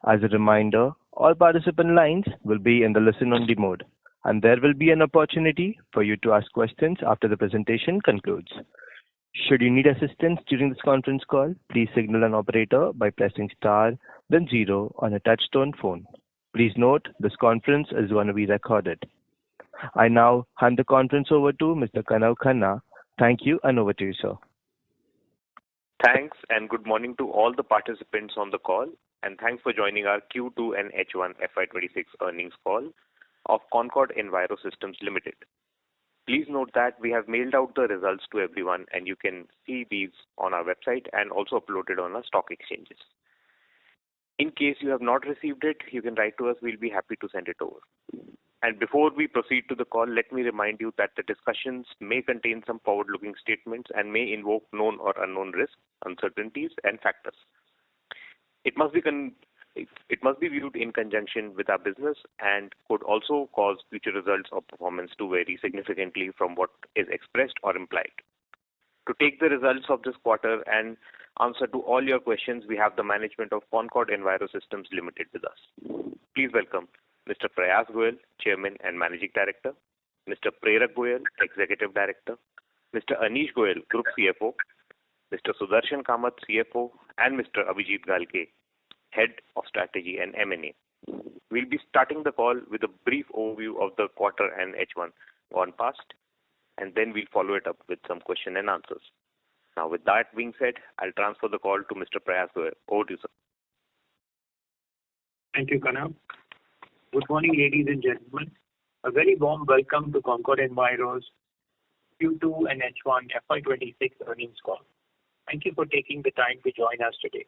As a reminder, all participant lines will be in the listen-only mode, and there will be an opportunity for you to ask questions after the presentation concludes. Should you need assistance during this conference call, please signal an operator by pressing star, then 0 on a touch-tone phone. Please note, this conference is going to be recorded. I now hand the conference over to Mr. Kanav Khanna. Thank you, and over to you, sir. Thanks, and good morning to all the participants on the call, and thanks for joining our Q2 and H1 FY26 earnings call of Concord Enviro Systems Limited. Please note that we have mailed out the results to everyone, and you can see these on our website and also uploaded on our stock exchanges. In case you have not received it, you can write to us. We'll be happy to send it over. And before we proceed to the call, let me remind you that the discussions may contain some forward-looking statements and may invoke known or unknown risks, uncertainties, and factors. It must be viewed in conjunction with our business and could also cause future results or performance to vary significantly from what is expressed or implied. To take the results of this quarter and answer to all your questions, we have the management of Concord Enviro Systems Limited with us. Please welcome Mr. Prayas Goyal, Chairman and Managing Director, Mr. Prerak Goyal, Executive Director, Mr. Anish Goyal, Group CFO, Mr. Sudarshan Kamath, CFO, and Mr. Abhijit Galke, Head of Strategy and M&A. We'll be starting the call with a brief overview of the quarter and H1 gone past, and then we'll follow it up with some question and answers. Now, with that being said, I'll transfer the call to Mr. Prayas Goyal. Over to you, sir. Thank you, Kanav. Good morning, ladies and gentlemen. A very warm welcome to Concord Enviro's Q2 and H1 FY26 earnings call. Thank you for taking the time to join us today.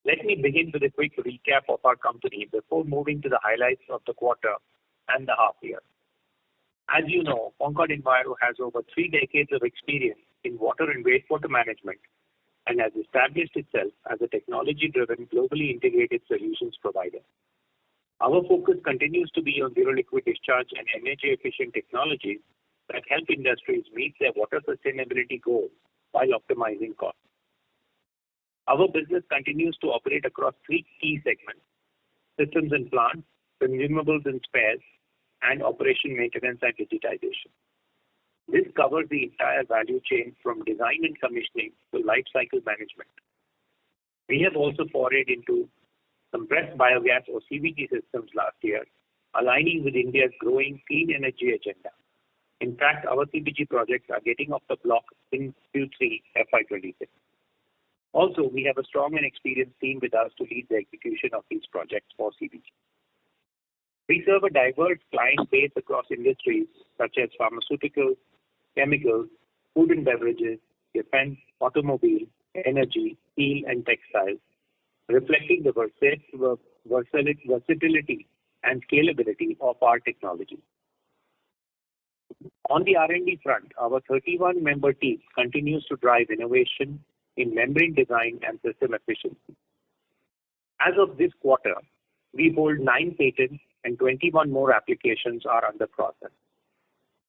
Let me begin with a quick recap of our company before moving to the highlights of the quarter and the half year. As you know, Concord Enviro has over 3 decades of experience in water and wastewater management and has established itself as a technology-driven, globally integrated solutions provider. Our focus continues to be on zero liquid discharge and energy-efficient technologies that help industries meet their water sustainability goals while optimizing costs. Our business continues to operate across 3 key segments: systems and plants, consumables and spares, and operation, maintenance, and digitization. This covers the entire value chain from design and commissioning to life cycle management. We have also forayed into compressed biogas or CBG systems last year, aligning with India's growing clean energy agenda. In fact, our CBG projects are getting off the block in Q3 FY26. Also, we have a strong and experienced team with us to lead the execution of these projects for CBG. We serve a diverse client base across industries such as pharmaceuticals, chemicals, food and beverages, defense, automobile, energy, steel, and textiles, reflecting the versatility and scalability of our technology. On the R&D front, our 31-member team continues to drive innovation in membrane design and system efficiency. As of this quarter, we hold 9 patents and 21 more applications are under process.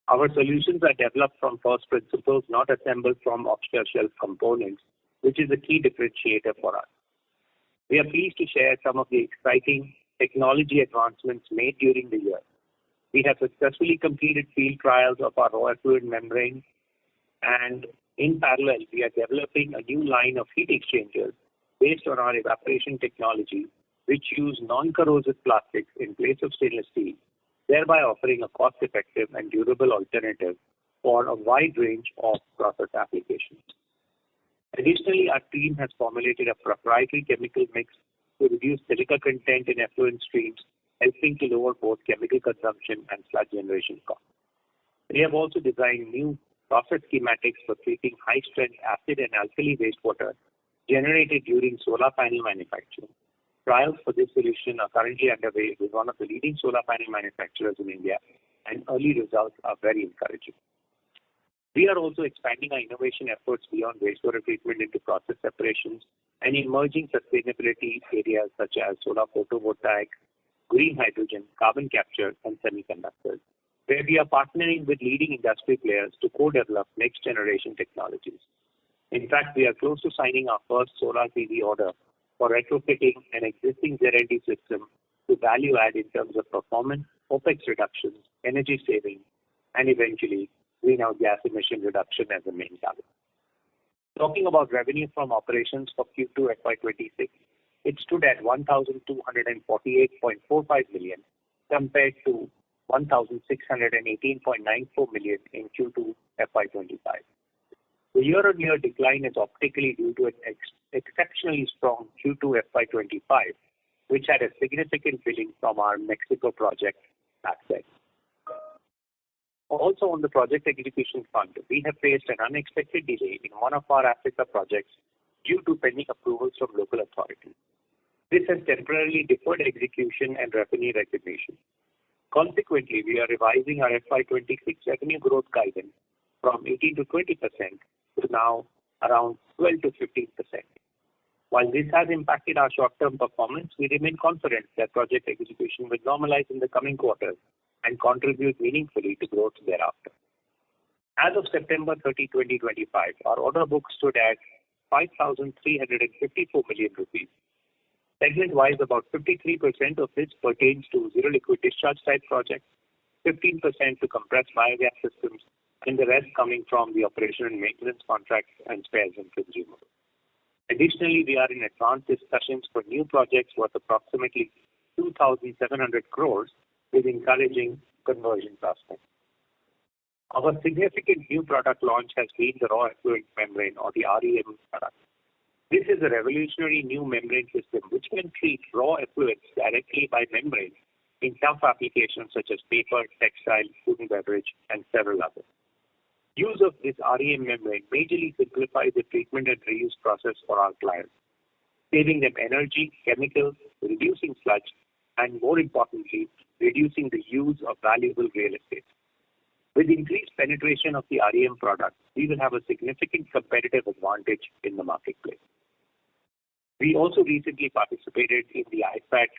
Our solutions are developed from first principles, not assembled from off-the-shelf components, which is a key differentiator for us. We are pleased to share some of the exciting technology advancements made during the year. We have successfully completed field trials of our raw effluent membranes, and in parallel, we are developing a new line of heat exchangers based on our evaporation technology, which use non-corrosive plastics in place of stainless steel, thereby offering a cost-effective and durable alternative for a wide range of process applications. Additionally, our team has formulated a proprietary chemical mix to reduce silica content in effluent streams, helping to lower both chemical consumption and sludge generation costs. We have also designed new process schematics for treating high-strength acid and alkali wastewater generated during solar panel manufacturing. Trials for this solution are currently underway with one of the leading solar panel manufacturers in India, and early results are very encouraging. We are also expanding our innovation efforts beyond wastewater treatment into process separations and emerging sustainability areas such as solar photovoltaic, green hydrogen, carbon capture, and semiconductors, where we are partnering with leading industry players to co-develop next-generation technologies. In fact, we are close to signing our first solar PV order for retrofitting an existing existing Z&D system to value add in terms of performance, OPEX reductions, energy saving, and eventually greenhouse gas emission reduction as the main target. Talking about revenue from operations for Q2 FY26, it stood at 1,248.45 million compared to 1,618.94 million in Q2 FY25. The year-on-year decline is optically due to an exceptionally strong Q2 FY25, which had a significant billing from our Mexico project back then. Also on the project execution front, we have faced an unexpected delay in one of our Africa projects due to pending approvals from local authorities. This has temporarily deferred execution and revenue recognition. Consequently, we are revising our FY26 revenue growth guidance from 18 to 20% to now around 12 to 15%. While this has impacted our short-term performance, we remain confident that project execution will normalize in the coming quarters and contribute meaningfully to growth thereafter. As of September 30, 2025, our order book stood at 5,354 million rupees. Segment-wise, about 53% of this pertains to zero liquid discharge type projects, 15% to compressed biogas systems, and the rest coming from the operation and maintenance contracts and spares and consumables. Additionally, we are in advanced discussions for new projects worth approximately 2,700 crores with encouraging conversion prospects. Our significant new product launch has been the raw effluent membrane or the REM product. This is a revolutionary new membrane system which can treat raw effluents directly by membrane in tough applications such as paper, textile, food and beverage, and several others. Use of this REM membrane majorly simplifies the treatment and reuse process for our clients, saving them energy, chemicals, reducing sludge, and more importantly, reducing the use of valuable real estate. With increased penetration of the REM product, we will have a significant competitive advantage in the marketplace. We also recently participated in the IFAT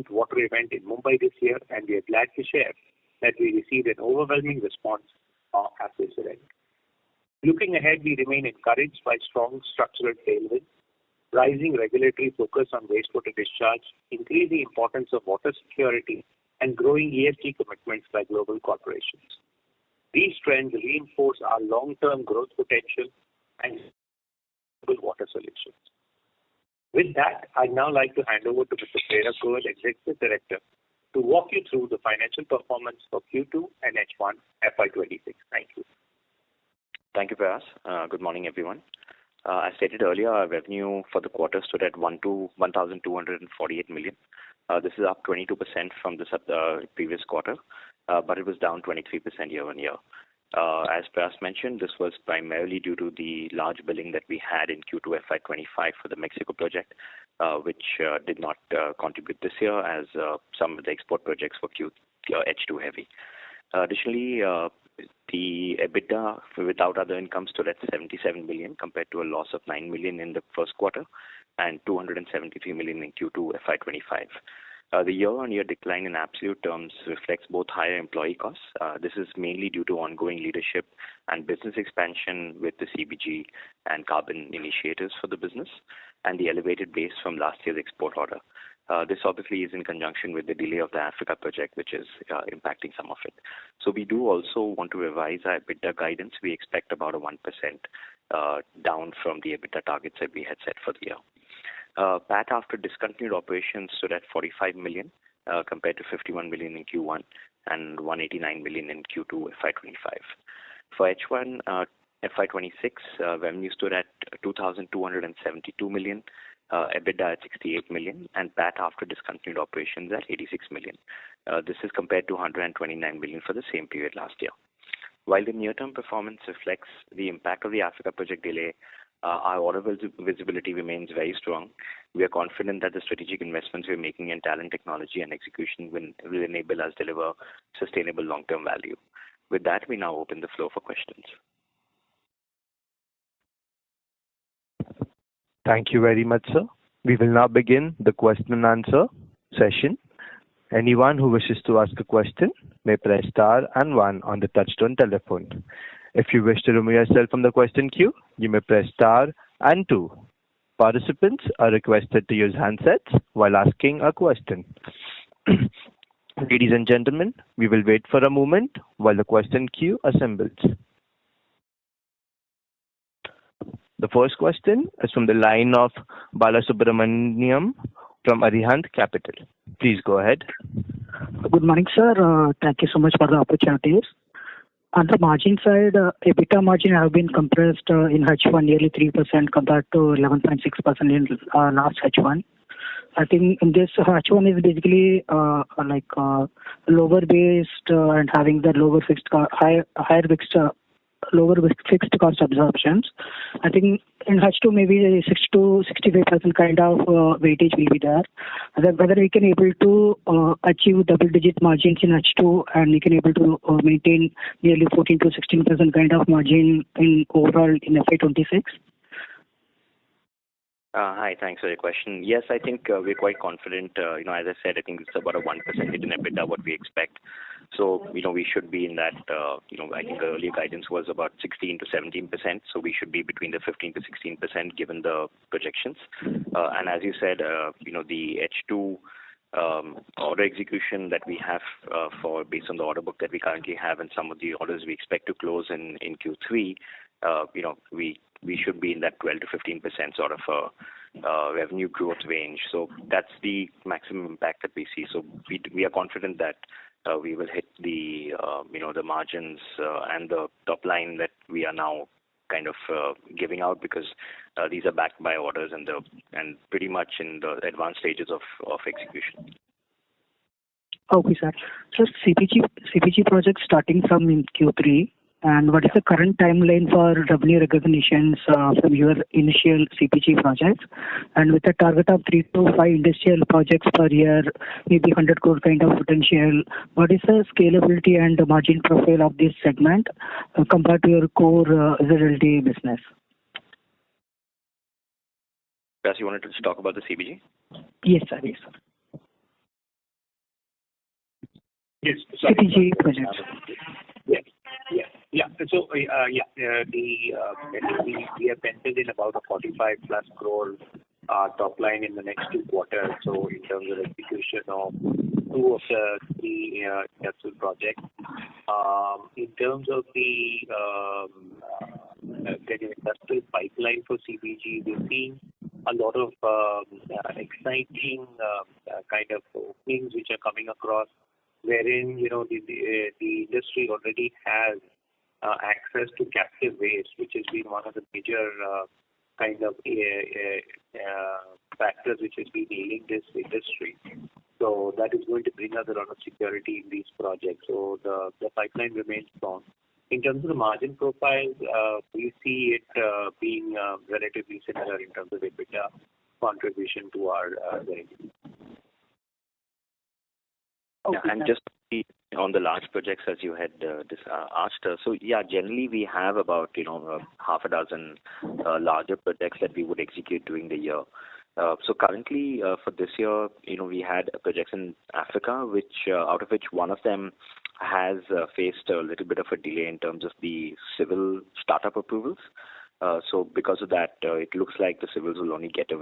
water event in Mumbai this year, and we are glad to share that we received an overwhelming response at this event. Looking ahead, we remain encouraged by strong structural tailwinds, rising regulatory focus on wastewater discharge, increasing importance of water security, and growing ESG commitments by global corporations. These trends reinforce our long-term growth potential and water solutions. With that, I'd now like to hand over to Mr. Prerak Goel, Executive Director, to walk you through the financial performance for Q2 and H1 FY26. Thank you. Thank you, Prayas. Good morning, everyone. As stated earlier, our revenue for the quarter stood at 1,248 million. This is up 22% from the previous quarter, but it was down 23% year on year. As Prayas mentioned, this was primarily due to the large billing that we had in Q2 FY25 for the Mexico project, which did not contribute this year as some of the export projects were H2 heavy. Additionally, the EBITDA without other income stood at 77 million compared to a loss of 9 million in the first quarter and 273 million in Q2 FY25. The year-on-year decline in absolute terms reflects both higher employee costs. This is mainly due to ongoing leadership and business expansion with the CBG and carbon initiatives for the business and the elevated base from last year's export order. This obviously is in conjunction with the delay of the Africa project, which is impacting some of it. So we do also want to revise our EBITDA guidance. We expect about a 1% down from the EBITDA targets that we had set for the year. PAT after discontinued operations stood at 45 million compared to 51 million in Q1 and 189 million in Q2 FY25. For H1 FY26, revenue stood at 2,272 million, EBITDA at 68 million, and PAT after discontinued operations at 86 million. This is compared to 129 million for the same period last year. While the near-term performance reflects the impact of the Africa project delay, our order visibility remains very strong. We are confident that the strategic investments we're making in talent, technology, and execution will enable us to deliver sustainable long-term value. With that, we now open the floor for questions. Thank you very much, sir. We will now begin the question and answer session. Anyone who wishes to ask a question may press star and one on the touchtone telephone. If you wish to remove yourself from the question queue, you may press star and two. Participants are requested to use handsets while asking a question. Ladies and gentlemen, we will wait for a moment while the question queue assembles. The first question is from the line of Balasubramaniam from Arihant Capital. Please go ahead. Good morning, sir. Thank you so much for the opportunities. On the margin side, EBITDA margin have been compressed in H1 nearly 3% compared to 11.6% in last H1. I think in this H1 is basically lower based and having the lower lower fixed cost absorptions. I think in H2 maybe 6 to 65% kind of weightage will be there. Whether we can able to achieve double-digit margins in H2 and we can able to maintain nearly 14 to 16% kind of margin in overall in FY26. Hi, thanks for your question. Yes, I think we're quite confident. As I said, I think it's about a 1% hit in EBITDA, what we expect. So, we should be in that, I think the earlier guidance was about 16 to 17%. So we should be between the 15 to 16% given the projections. And as you said, the H2 order execution that we have based on the order book that we currently have and some of the orders we expect to close in Q3, we should be in that 12 to 15% sort of revenue growth range. So that's the maximum impact that we see. So we are confident that we will hit the margins and the top line that we are now kind of giving out, because these are backed by orders and pretty much in the advanced stages of execution. Okay, sir. So CPG project starting from in Q3. And what is the current timeline for revenue recognitions from your initial CPG projects? And with a target of 3 to 5 industrial projects per year, maybe 100 crore kind of potential, what is the scalability and the margin profile of this segment compared to your core ZLD business? Yes, you wanted to talk about the CPG? Yes, sir. Yes, sir. Yes, CPG projects. Yeah. So, we have penciled in about a 45 plus crore top line in the next 2 quarters. So, in terms of execution of 2 of the 3 industrial projects, in terms of the industrial pipeline for CPG, we're seeing a lot of exciting kind of openings which are coming across, wherein the industry already has access to captive waste, which has been one of the major kind of factors which has been ailing this industry. So that is going to bring us a lot of security in these projects. So the pipeline remains strong. In terms of the margin profile, we see it being relatively similar in terms of EBITDA contribution to our revenue. Yeah, and just on the large projects, as you had asked, so yeah, generally we have about half a dozen larger projects that we would execute during the year. So currently for this year, we had projects in Africa, which out of which one of them has faced a little bit of a delay in terms of the civil startup approvals. So because of that, it looks like the civils will only get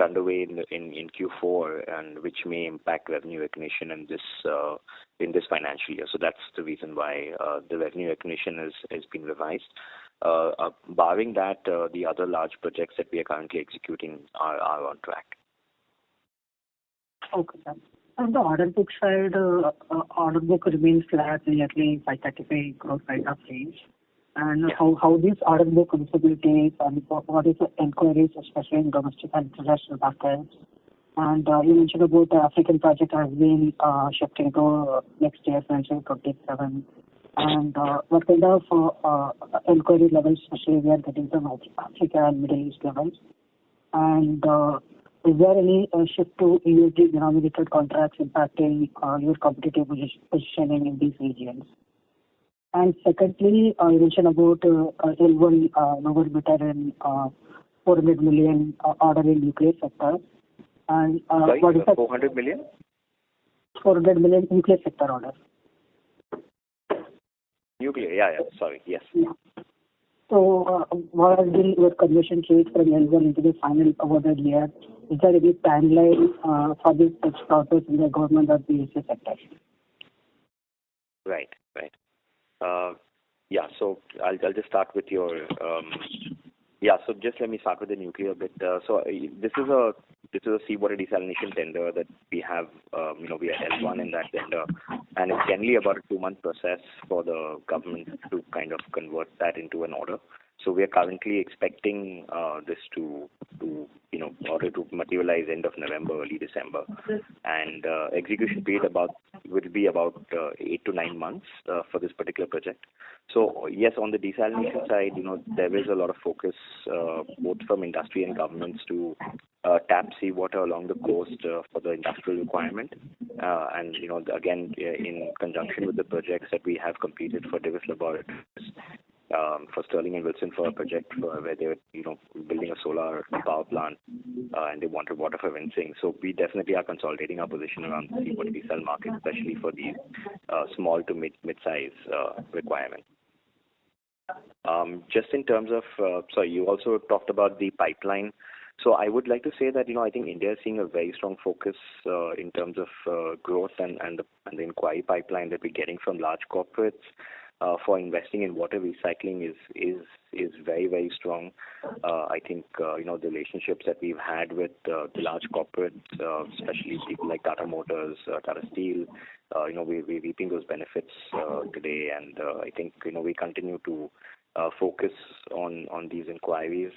underway in Q4, and which may impact revenue recognition in this financial year. So that's the reason why the revenue recognition has been revised. Barring that, the other large projects that we are currently executing are on track. Okay, sir. On the order book side, order book remains flat, nearly 535 crore kind of range. And how this order book visibility, what is the inquiries, especially in domestic and international markets? And you mentioned about the African project has been shifting to next year, 2027. And what kind of inquiry levels, especially we are getting from Africa and Middle East levels? And is there any shift to ESG denominated contracts impacting your competitive positioning in these regions? And secondly, you mentioned about L1 lower bidder in 400 million order in nuclear sector. And sorry, what is that? 400 million? 400 million nuclear sector order. Nuclear, yeah, sorry, yes. Yeah. So, what has been your conversion rate from L1 into the final awarded year? Is there any timeline for this process in the government or the PSA sector? Right. Yeah, so I'll just start with your so just let me start with the nuclear bit. This is a seawater desalination tender that we have. We are L1 in that tender, and it's generally about a 2-month process for the government to kind of convert that into an order. So we are currently expecting this to order to materialize end of November, early December, and execution period will be about 8 to 9 months for this particular project. So yes, on the desalination side, there is a lot of focus both from industry and governments to tap seawater along the coast for the industrial requirement, and again in conjunction with the projects that we have completed for Davis Laboratories. For Sterling and Wilson for a project where they were, building a solar power plant, and they wanted water for rinsing. So we definitely are consolidating our position around the seawater desal market, especially for these small to mid-size requirements. Just in terms of, you also talked about the pipeline. So I would like to say that, I think India is seeing a very strong focus in terms of growth and the inquiry pipeline that we're getting from large corporates. For investing in water recycling is very, very strong. I think the relationships that we've had with the large corporates, especially people like Tata Motors, Tata Steel, we're reaping those benefits today, and I think we continue to focus on these inquiries.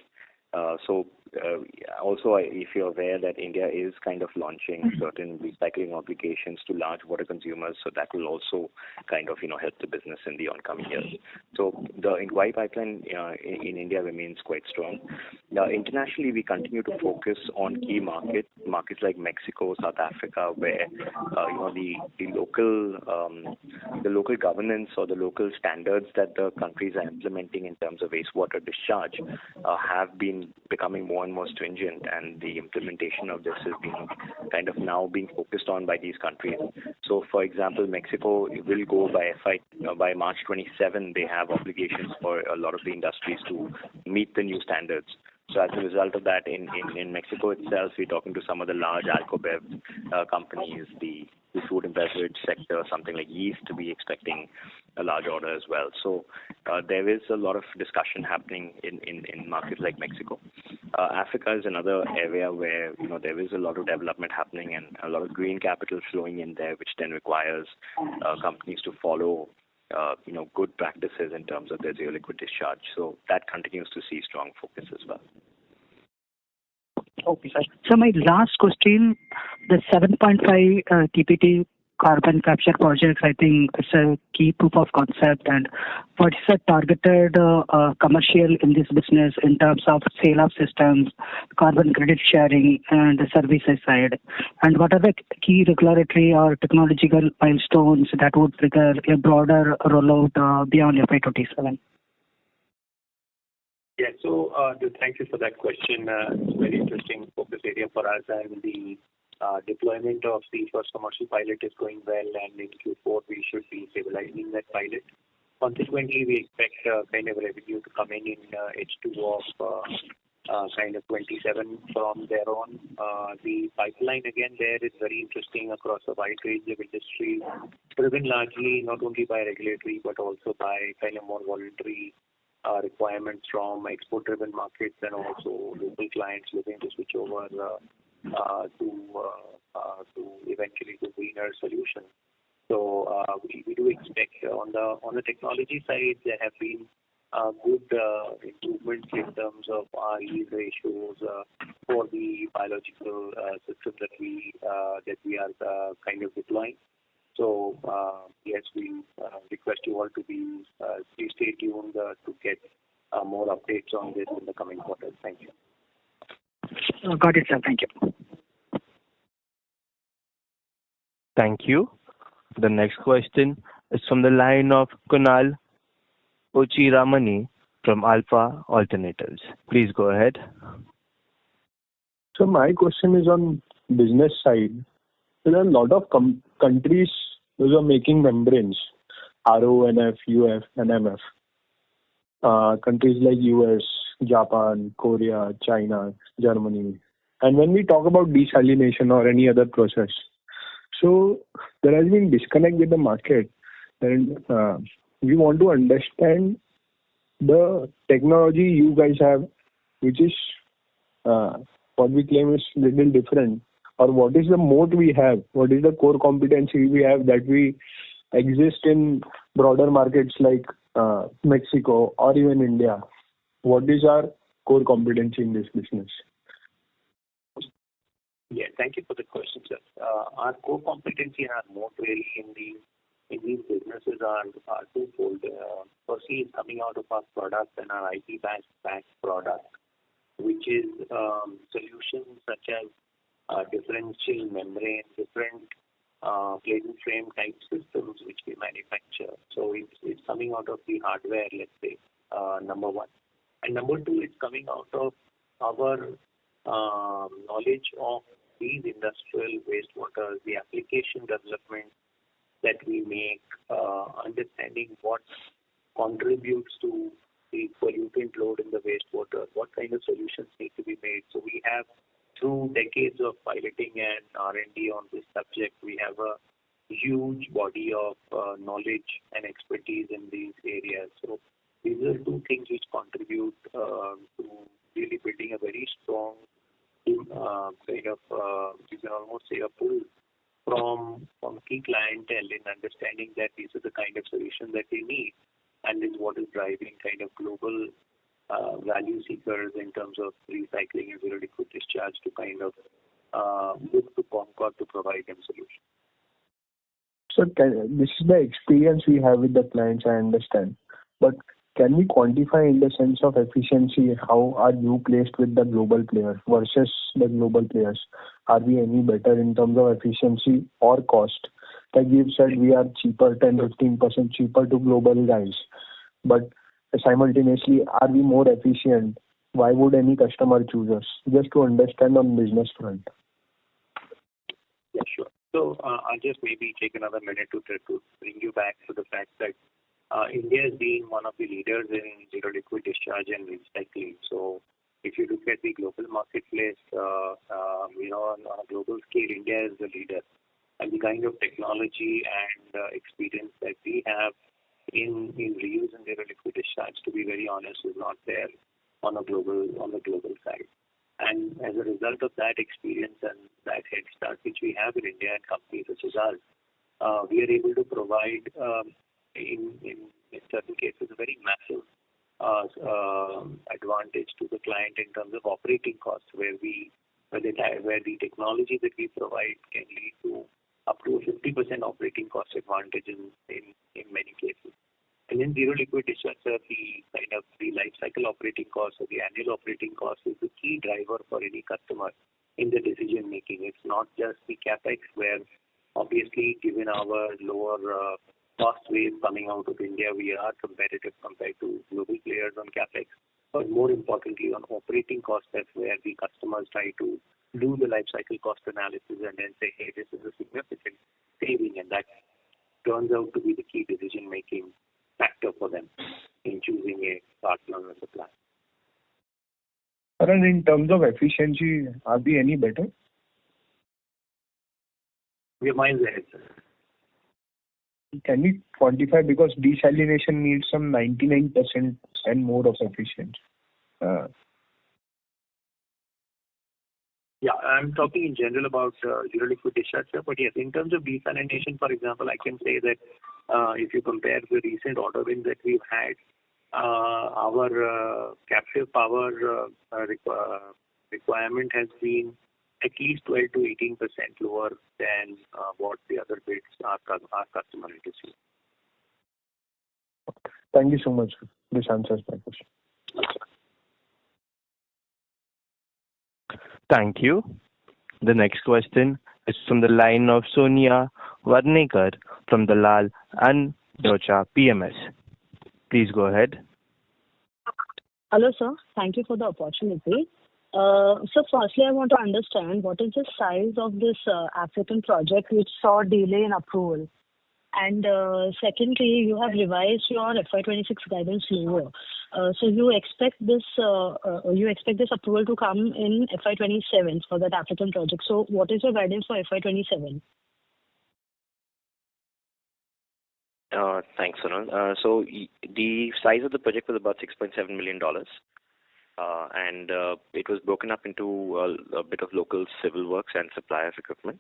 Also, if you're aware that India is kind of launching certain recycling obligations to large water consumers, so that will also kind of help the business in the oncoming years. So the inquiry pipeline in India remains quite strong. Internationally, we continue to focus on key markets like Mexico, South Africa, where the local governance or the local standards that the countries are implementing in terms of wastewater discharge have been becoming more and more stringent, and the implementation of this is being kind of now being focused on by these countries. So, for example, Mexico will go by March 27. They have obligations for a lot of the industries to meet the new standards. So as a result of that, in Mexico itself, we're talking to some of the large alcobev companies, the food and beverage sector, something like yeast, to be expecting a large order as well. So there is a lot of discussion happening in markets like Mexico. Africa is another area where there is a lot of development happening and a lot of green capital flowing in there, which then requires companies to follow good practices in terms of their zero liquid discharge. So that continues to see strong focus as well. Okay, sir. So my last question, the 7.5 TPT carbon capture projects, I think it's a key proof of concept. And what is the targeted commercial in this business in terms of sale of systems, carbon credit sharing, and the services side? And what are the key regulatory or technological milestones that would trigger a broader rollout beyond FY27? Yeah, so thank you for that question. It's a very interesting focus area for us, and the deployment of the first commercial pilot is going well, and in Q4 we should be stabilizing that pilot. Consequently, we expect kind of revenue to come in H2 of kind of 27 from there on. The pipeline again there is very interesting across a wide range of industries, driven largely not only by regulatory but also by kind of more voluntary requirements from export-driven markets and also local clients looking to switch over to eventually to greener solutions. So we do expect on the technology side there have been good improvements in terms of our yield ratios for the biological system that we are kind of deploying. So yes, we request you all to please stay tuned to get more updates on this in the coming quarters. Thank you. Got it, sir. Thank you. Thank you. The next question is from the line of Kunal Ochiramani from Alpha Alternatives. Please go ahead. So my question is on business side. There are a lot of countries who are making membranes, RO, NF, UF, and MF. countries like US, Japan, Korea, China, Germany. And when we talk about desalination or any other process, so there has been disconnect with the market, and we want to understand the technology you guys have, which is what we claim is little different, or what is the moat we have, what is the core competency we have that we exist in broader markets like Mexico or even India. What is our core competency in this business? Yeah, thank you for the question, sir. Our core competency and our moat really in these businesses are twofold. Firstly, is coming out of our product and our IP-backed product, which is solutions such as differential membrane, different plate and frame type systems which we manufacture. So it's coming out of the hardware, let's say, number one. And number two, it's coming out of our knowledge of these industrial wastewaters, the application development that we make, understanding what contributes to the pollutant load in the wastewater, what kind of solutions need to be made. So we have, through decades of piloting and R&D on this subject, we have a huge body of knowledge and expertise in these areas. So these are two things which contribute to really building a very strong kind of, you can almost say, a pull from key clientele in understanding that these are the kind of solutions that they need, and is what is driving kind of global value seekers in terms of recycling and zero liquid discharge to kind of look to Concord to provide them solutions. So this is the experience we have with the clients, I understand. But can we quantify in the sense of efficiency, how are you placed with the global players versus the global players? Are we any better in terms of efficiency or cost? Like you've said, we are cheaper, 10-15% cheaper to global guys. But simultaneously, are we more efficient? Why would any customer choose us? Just to understand on business front. Yeah, sure. So I'll just maybe take another minute to bring you back to the fact that India has been one of the leaders in zero liquid discharge and recycling. So if you look at the global marketplace, on a global scale, India is the leader. And the kind of technology and experience that we have in reuse and zero liquid discharge, to be very honest, is not there on the global side. And as a result of that experience and that head start which we have in India and companies such as ours, we are able to provide, in certain cases, a very massive advantage to the client in terms of operating costs, where the technology that we provide can lead to up to a 50% operating cost advantage in many cases. And in zero liquid discharge, the kind of the life cycle operating cost or the annual operating cost is the key driver for any customer in the decision making. It's not just the capex, where obviously given our lower cost wave coming out of India, we are competitive compared to global players on capex. But more importantly, on operating costs, that's where the customers try to do the life cycle cost analysis and then say, hey, this is a significant saving, and that turns out to be the key decision making factor for them in choosing a partner or supplier. And in terms of efficiency, are we any better? We are miles ahead, sir. Can we quantify, because desalination needs some 99% and more of efficiency? Yeah, I'm talking in general about zero liquid discharge, sir. But yes, in terms of desalination, for example, I can say that if you compare the recent order wins that we've had, our captive power requirement has been at least 12 to 18% lower than what the other bids our customer received. Thank you so much. This answers my question. Thank you. The next question is from the line of Sonia Varnekar from Dalal and Broacha PMS. Please go ahead. Hello, sir. Thank you for the opportunity. So firstly, I want to understand what is the size of this African project which saw delay in approval? And secondly, you have revised your FY26 guidance lower. So you expect this approval to come in FY27 for that African project. So what is your guidance for FY27? Thanks, Sonal. So the size of the project was about $6.7 million. And it was broken up into a bit of local civil works and supply of equipment.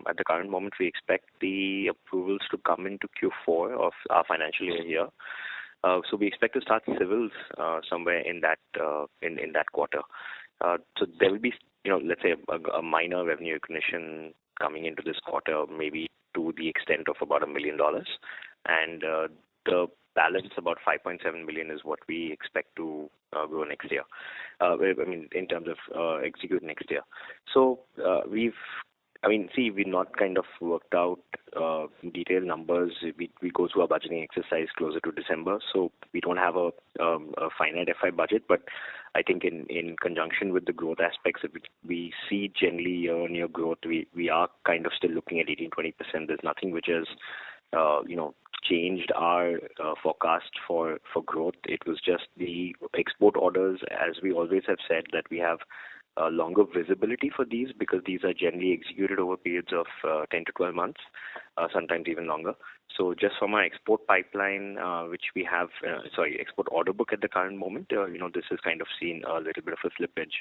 At the current moment, we expect the approvals to come into Q4 of our financial year here. So we expect to start civils somewhere in that quarter. So there will be, let's say a minor revenue recognition coming into this quarter, maybe to the extent of about $1 million, and the balance, about 5.7 million, is what we expect to grow next year. In terms of execute next year. So we've not kind of worked out detailed numbers. We go through our budgeting exercise closer to December, so we don't have a finite FI budget. But I think in conjunction with the growth aspects, if we see generally year-on-year growth, we are kind of still looking at 18-20%. There's nothing which has changed our forecast for growth. It was just the export orders, as we always have said, that we have longer visibility for these, because these are generally executed over periods of 10 to 12 months, sometimes even longer. So just from our export pipeline, which we have, export order book at the current moment, this has kind of seen a little bit of a slippage.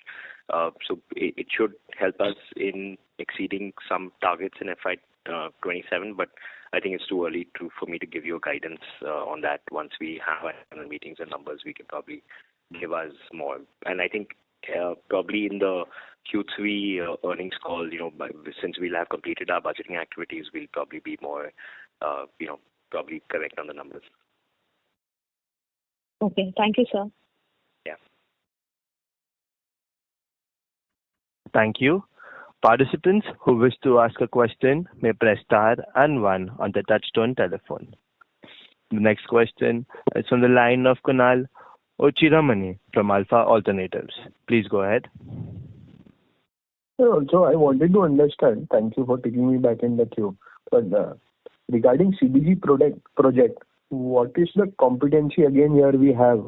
So it should help us in exceeding some targets in FY27, but I think it's too early for me to give you a guidance on that. Once we have our meetings and numbers, we can probably give us more. And I think probably in the Q3 earnings call, since we'll have completed our budgeting activities, we'll probably be more, probably correct on the numbers. Okay. Thank you, sir. Yeah. Thank you. Participants who wish to ask a question may press star and 1 on the touchtone telephone. The next question is from the line of Kunal Ochiramani from Alpha Alternatives. Please go ahead. So I wanted to understand, thank you for taking me back in the queue, but regarding CBG project, what is the competency again here we have?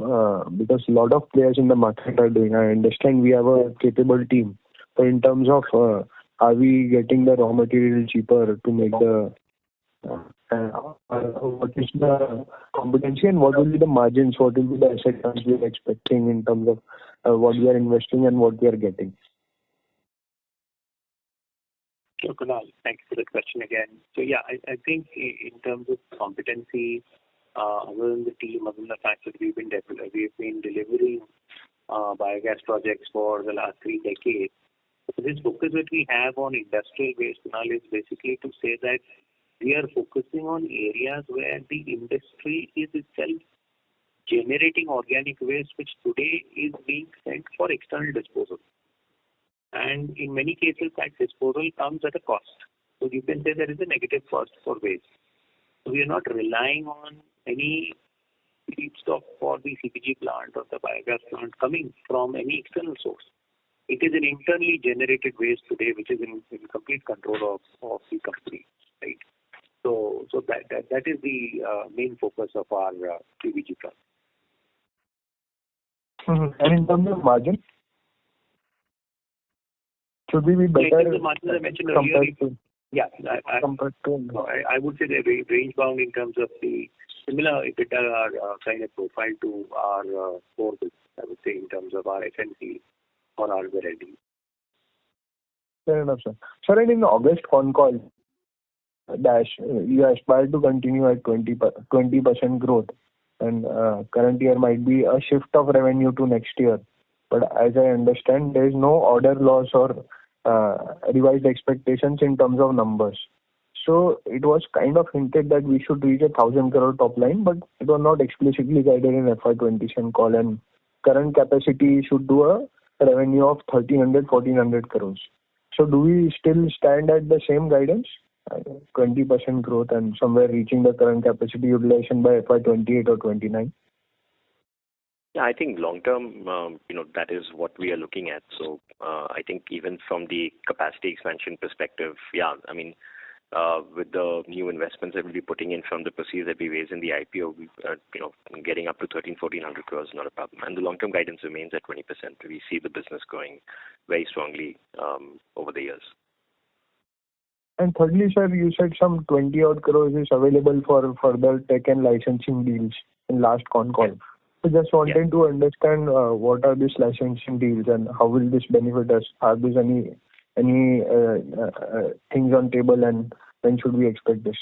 Because a lot of players in the market are doing. I understand we have a capable team. So in terms of, are we getting the raw material cheaper to make the, what is the competency and what will be the margins, what will be the asset turns we are expecting in terms of what we are investing and what we are getting? Sure, Kunal. Thanks for the question again. So yeah, I think in terms of competency, other than the team, other than the fact that we've been delivering biogas projects for the last 3 decades. So this focus that we have on industrial waste, Kunal, is basically to say that we are focusing on areas where the industry is itself generating organic waste, which today is being sent for external disposal. And in many cases, that disposal comes at a cost. So you can say there is a negative cost for waste. So we are not relying on any feedstock for the CPG plant or the biogas plant coming from any external source. It is an internally generated waste today, which is in complete control of the company, right? So that is the main focus of our CPG plant. Mm-hmm. And in terms of margin, should we be better? The margins I mentioned compared earlier. To, yeah, compared to. I would say they're range bound in terms of the similar EBITDA kind of profile to our core business, I would say, in terms of our FNC or our variety. Fair enough, sir. Sir, and in August con call, you aspire to continue at 20% growth, and current year might be a shift of revenue to next year. But as I understand, there is no order loss or revised expectations in terms of numbers. So it was kind of hinted that we should reach 1,000 crore top line, but it was not explicitly guided in FY27 call, and current capacity should do a revenue of 1,300-1,400 crores. So do we still stand at the same guidance, 20% growth and somewhere reaching the current capacity utilization by FY28 or 29? Yeah, I think long term, that is what we are looking at. So I think even from the capacity expansion perspective, yeah, I mean, with the new investments that we'll be putting in from the proceeds that we raised in the IPO, getting up to 1,400 crores is not a problem. And the long-term guidance remains at 20%. We see the business growing very strongly over the years. And thirdly, sir, you said some 20 odd crores is available for further tech and licensing deals in last con call. So just wanted to understand what are these licensing deals and how will this benefit us? Are there any things on table, and when should we expect this?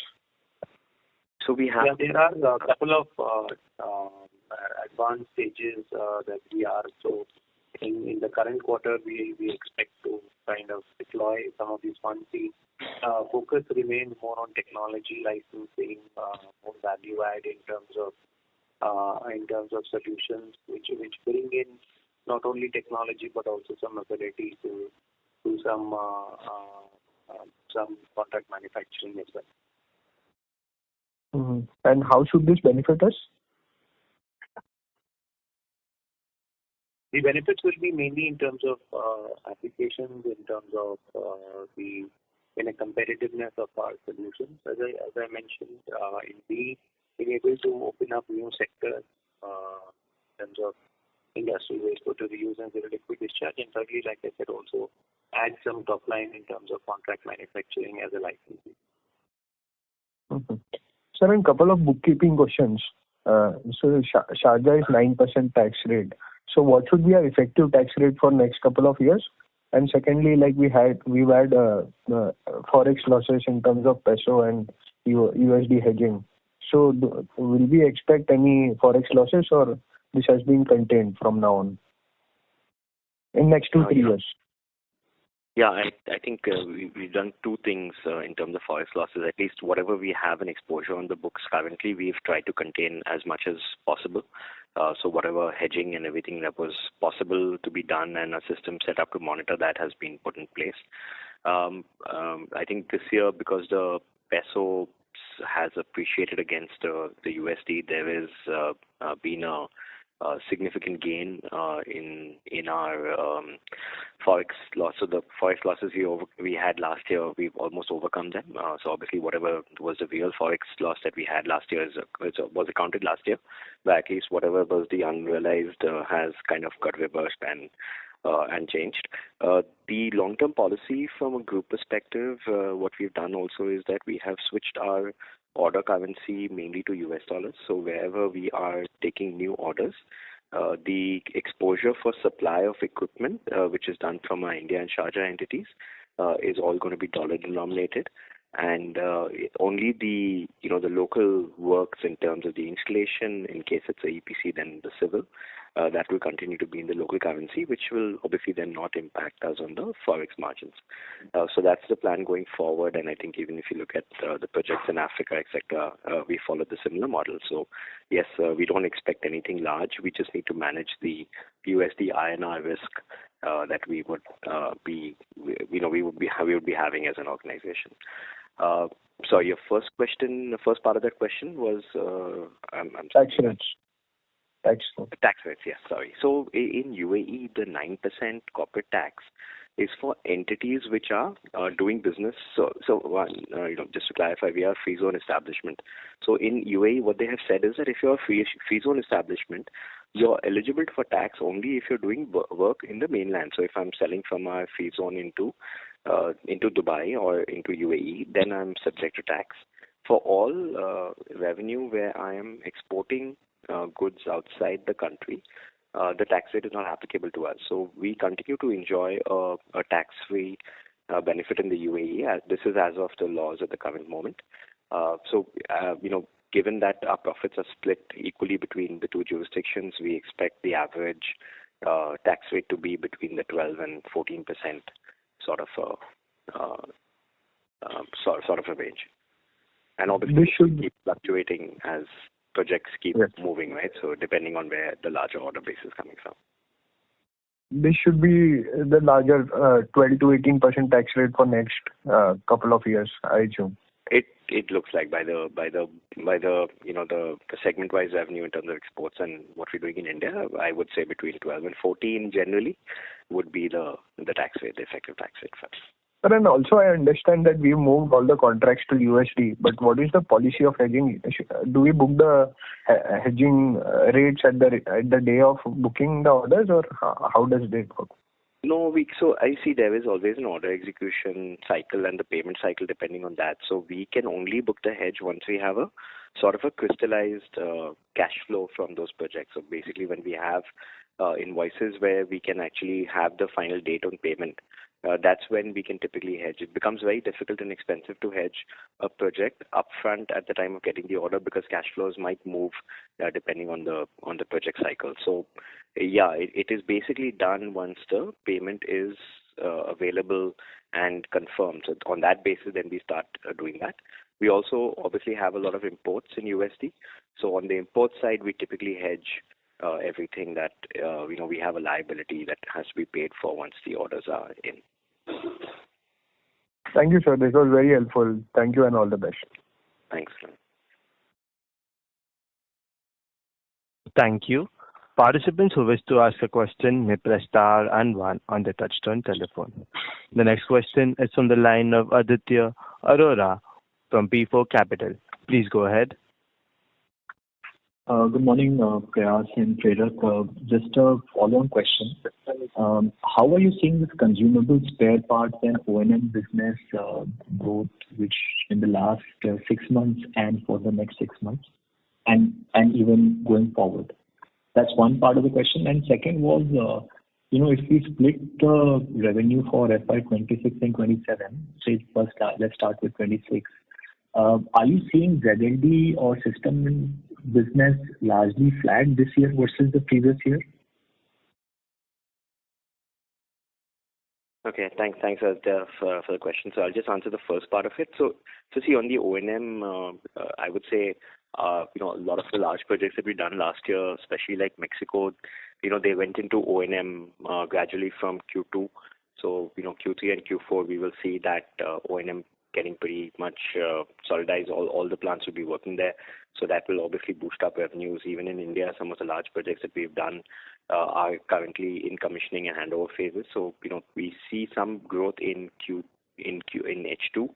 So we have there are a couple of advanced stages that we are. So in the current quarter, we expect to kind of deploy some of these funds. The focus remains more on technology licensing, more value add in terms of solutions which bring in not only technology but also some ability to do some contract manufacturing as well. Mm-hmm. And how should this benefit us? The benefits will be mainly in terms of applications, in terms of the competitiveness of our solutions. As I mentioned, in being able to open up new sectors in terms of industrial wastewater reuse and zero liquid discharge, and thirdly, like I said, also add some top line in terms of contract manufacturing as a licensee. Mm-hmm. Sir, a couple of bookkeeping questions. So Sharjah is 9% tax rate. So what should be our effective tax rate for next couple of years? And secondly, like we've had forex losses in terms of peso and USD hedging. So will we expect any forex losses, or this has been contained from now on in next 2-3 years? Yeah, I think we've done two things in terms of forex losses. At least whatever we have an exposure on the books currently, we've tried to contain as much as possible. So whatever hedging and everything that was possible to be done and a system set up to monitor that has been put in place. I think this year, because the peso has appreciated against the USD, there has been a significant gain in our forex loss. So the forex losses we had last year, we've almost overcome them. So obviously, whatever was the real forex loss that we had last year was accounted last year, but at least whatever was the unrealized has kind of got reversed and changed. The long-term policy from a group perspective, what we've done also is that we have switched our order currency mainly to US dollars. So wherever we are taking new orders, the exposure for supply of equipment, which is done from our India and Sharjah entities, is all going to be dollar denominated. And only the local works in terms of the installation, in case it's a EPC, then the civil, that will continue to be in the local currency, which will obviously then not impact us on the forex margins. So that's the plan going forward. And I think even if you look at the projects in Africa, etc., we follow the similar model. So yes, we don't expect anything large. We just need to manage the USD INR risk that we would be having as an organization. So your first question, the first part of that question was tax rates. Tax rates, yes, sorry. So in UAE, the 9% corporate tax is for entities which are doing business. So just to clarify, we are a free zone establishment. So in UAE, what they have said is that if you're a free zone establishment, you're eligible for tax only if you're doing work in the mainland. So if I'm selling from our free zone into Dubai or into UAE, then I'm subject to tax. For all revenue where I am exporting goods outside the country, the tax rate is not applicable to us. So we continue to enjoy a tax-free benefit in the UAE. This is as of the laws at the current moment. Given that our profits are split equally between the two jurisdictions, we expect the average tax rate to be between the 12 and 14% sort of a range. And obviously, this should keep fluctuating as projects keep moving, right? So depending on where the larger order base is coming from. This should be the larger 12 to 18% tax rate for next couple of years, I assume. It looks like by the segment-wise revenue in terms of exports and what we're doing in India, I would say between 12 and 14 generally would be the tax rate, the effective tax rate for us. But then also I understand that we moved all the contracts to USD, but what is the policy of hedging? Do we book the hedging rates at the day of booking the orders, or how does it work? No, so I see there is always an order execution cycle and the payment cycle depending on that. So we can only book the hedge once we have a sort of a crystallized cash flow from those projects. So basically when we have invoices where we can actually have the final date on payment, that's when we can typically hedge. It becomes very difficult and expensive to hedge a project upfront at the time of getting the order because cash flows might move depending on the project cycle. So yeah, it is basically done once the payment is available and confirmed. So on that basis, then we start doing that. We also obviously have a lot of imports in USD. So on the import side, we typically hedge everything that we have a liability that has to be paid for once the orders are in. Thank you, sir. This was very helpful. Thank you and all the best. Thanks. Thank you. Participants who wish to ask a question may press star and 1 on the touchtone telephone. The next question is from the line of Aditya Arora from P4 Capital. Please go ahead. Good morning, Prayas and Prerak. Just a follow-on question. How are you seeing this consumable spare parts and O&M business growth, which in the last 6 months and for the next 6 months, and even going forward? That's one part of the question. And second was, if we split the revenue for FY26 and 27, say first let's start with 26. Are you seeing ZLD or system business largely flat this year versus the previous year? Okay, thanks Aditya, for the question. So I'll just answer the first part of it. So see, on the O&M, I would say, a lot of the large projects that we done last year, especially like Mexico, they went into O&M gradually from Q2. So, Q3 and Q4, we will see that O&M getting pretty much solidized. All the plants will be working there. So that will obviously boost up revenues. Even in India, some of the large projects that we've done are currently in commissioning and handover phases. So, we see some growth in H2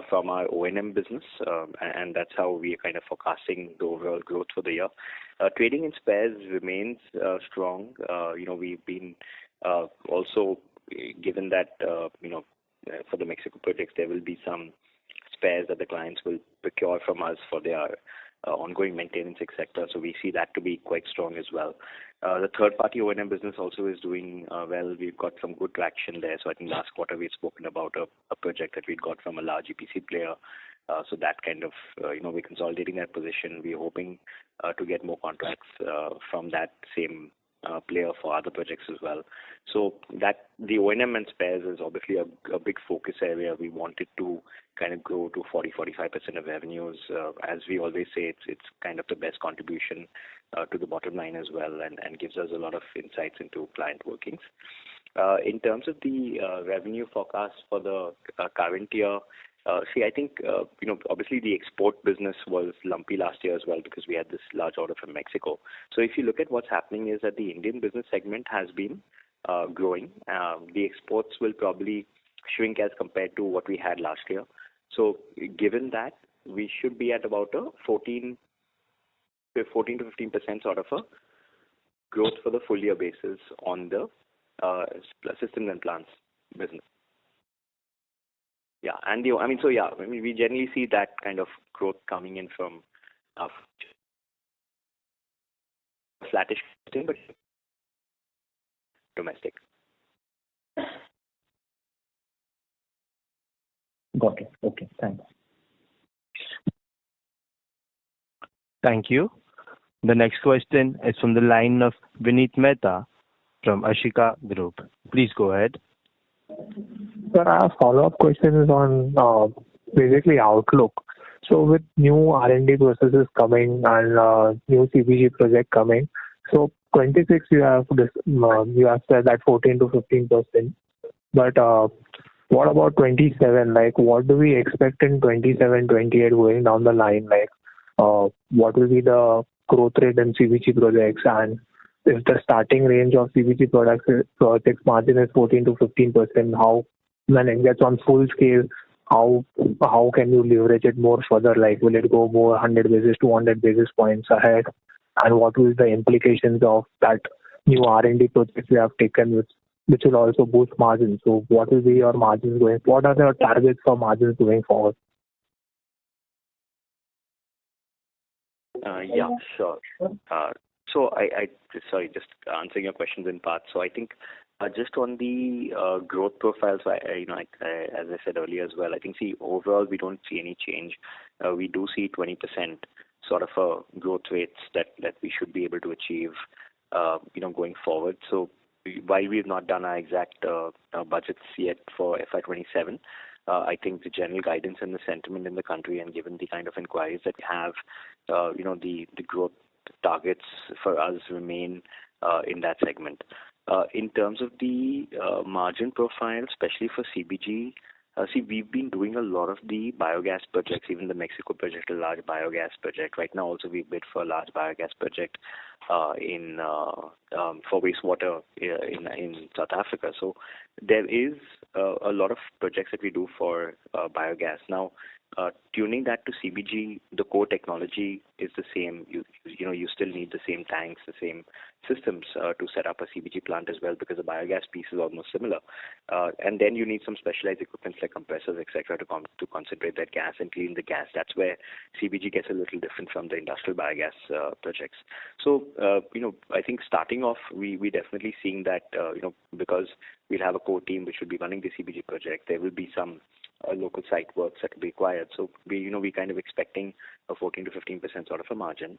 from our O&M business, and that's how we are kind of forecasting the overall growth for the year. Trading in spares remains strong. We've been also given that for the Mexico projects, there will be some spares that the clients will procure from us for their ongoing maintenance, etc. So we see that to be quite strong as well. The third-party O&M business also is doing well. We've got some good traction there. So I think last quarter we've spoken about a project that we'd got from a large EPC player. So that kind of, we're consolidating that position. We're hoping to get more contracts from that same player for other projects as well. So that the O&M and spares is obviously a big focus area. We wanted to kind of grow to 40-45% of revenues. As we always say, it's kind of the best contribution to the bottom line as well, and gives us a lot of insights into client workings. In terms of the revenue forecast for the current year, I think, obviously the export business was lumpy last year as well because we had this large order from Mexico. So if you look at what's happening is that the Indian business segment has been growing. The exports will probably shrink as compared to what we had last year. So given that, we should be at about a 14 to 15% sort of a growth for the full year basis on the systems and plants business. Yeah, and we generally see that kind of growth coming in from flattish, but domestic. Got it. Okay, thanks. Thank you. The next question is from the line of Vineet Mehta from Ashika Group. Please go ahead. Sir, our follow-up question is on basically outlook. So with new R&D processes coming and new CBG project coming, so 26 you have said that 14 to 15%. But what about 27? Like, what do we expect in 27, 28 going down the line? Like, what will be the growth rate in CBG projects, and if the starting range of CBG projects margin is 14 to 15%, how when it gets on full scale, how can you leverage it more further? Like, will it go more 100 basis, 200 basis points ahead? And what will the implications of that new R&D projects we have taken, which will also boost margins? So what will be your margins going? What are the targets for margins going forward? Yeah, sure. So I sorry, just answering your questions in parts. So I think just on the growth profile, so as I said earlier as well, I think overall we don't see any change. We do see 20% sort of growth rates that we should be able to achieve, going forward. So while we've not done our exact budgets yet for FY27, I think the general guidance and the sentiment in the country, and given the kind of inquiries that we have, the growth targets for us remain in that segment. In terms of the margin profile, especially for CBG, we've been doing a lot of the biogas projects, even the Mexico project, a large biogas project. Right now also we bid for a large biogas project for wastewater in South Africa. So there is a lot of projects that we do for biogas. Now, tuning that to CBG, the core technology is the same. You still need the same tanks, the same systems to set up a CBG plant as well, because the biogas piece is almost similar. And then you need some specialized equipment like compressors, etc., to concentrate that gas and clean the gas. That's where CBG gets a little different from the industrial biogas projects. So I think starting off, we definitely seeing that because we'll have a core team which will be running the CBG project. There will be some local site works that will be required. So we kind of expecting a 14 to 15% sort of a margin.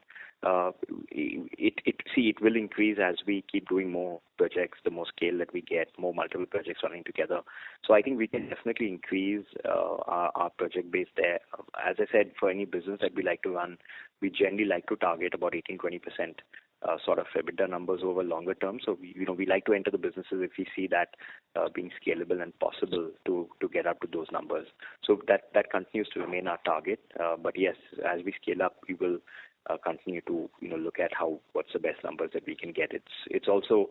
It will increase as we keep doing more projects. The more scale that we get, more multiple projects running together. So I think we can definitely increase our project base there. As I said, for any business that we like to run, we generally like to target about 18-20% sort of EBITDA numbers over longer term. So we like to enter the businesses if we see that being scalable and possible to get up to those numbers. So that continues to remain our target. But yes, as we scale up, we will continue to look at what's the best numbers that we can get. It's also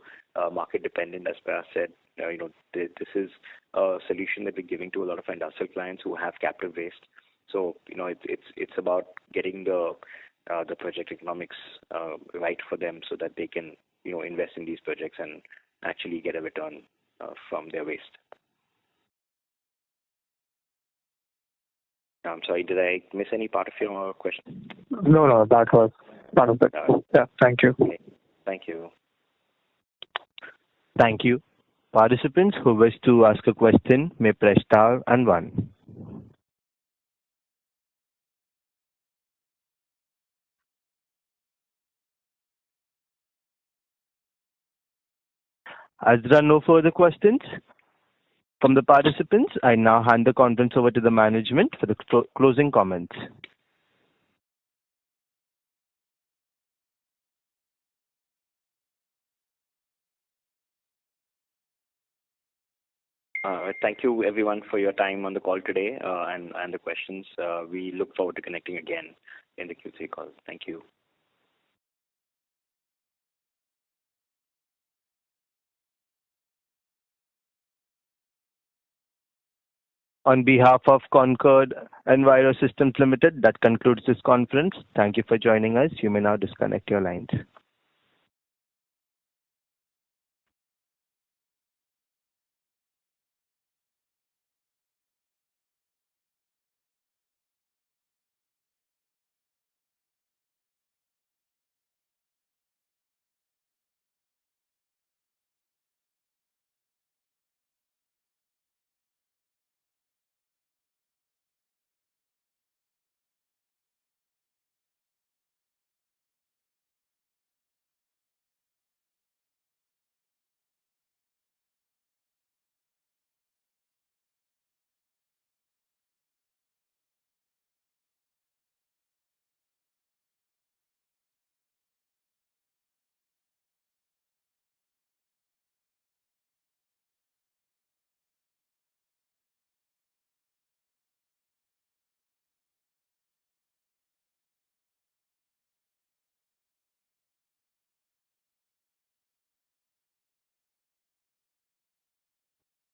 market dependent, as Prayas said. This is a solution that we're giving to a lot of industrial clients who have captive waste. So it's about getting the project economics right for them, so that they can invest in these projects and actually get a return from their waste. I'm sorry, did I miss any part of your question? No, that was part of it. Yeah, thank you. Okay. Thank you. Thank you. Participants who wish to ask a question may press star and 1. As there are no further questions from the participants, I now hand the conference over to the management for the closing comments. Thank you everyone for your time on the call today and the questions. We look forward to connecting again in the Q3 call. Thank you. On behalf of Concord Enviro Systems Limited, that concludes this conference. Thank you for joining us. You may now disconnect your lines.